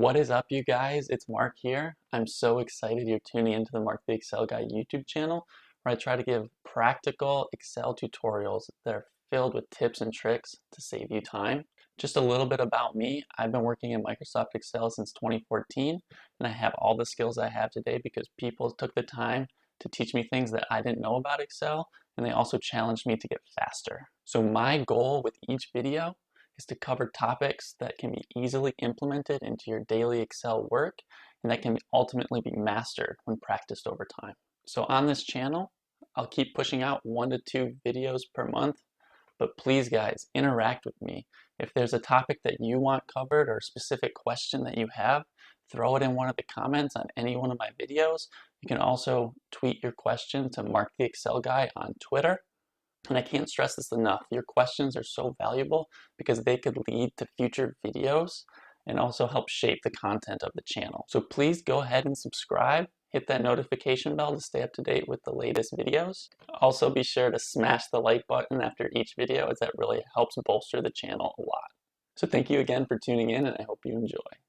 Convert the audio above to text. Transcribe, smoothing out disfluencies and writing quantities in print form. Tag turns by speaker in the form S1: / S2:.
S1: What is up, you guys? It's Mark here. I'm so excited you're tuning into the Mark the Excel Guy YouTube channel, where I try to give practical Excel tutorials that are filled with tips and tricks to save you time. Just a little bit about me. I've been working in Microsoft Excel since 2014, and I have all the skills I have today because people took the time to teach me things that I didn't know about Excel, and they also challenged me to get faster. So my goal with each video is to cover topics that can be easily implemented into your daily Excel work and that can ultimately be mastered when practiced over time. So on this channel, I'll keep pushing out 1 to 2 videos per month, but please guys, interact with me. If there's a topic that you want covered or a specific question that you have, throw it in one of the comments on any one of my videos. You can also tweet your question to MarktheExcelGuy on Twitter. And I can't stress this enough. Your questions are so valuable because they could lead to future videos and also help shape the content of the channel. So please go ahead and subscribe. Hit that notification bell to stay up to date with the latest videos. Also be sure to smash the like button after each video, as that really helps bolster the channel a lot. So thank you again for tuning in, and I hope you enjoy.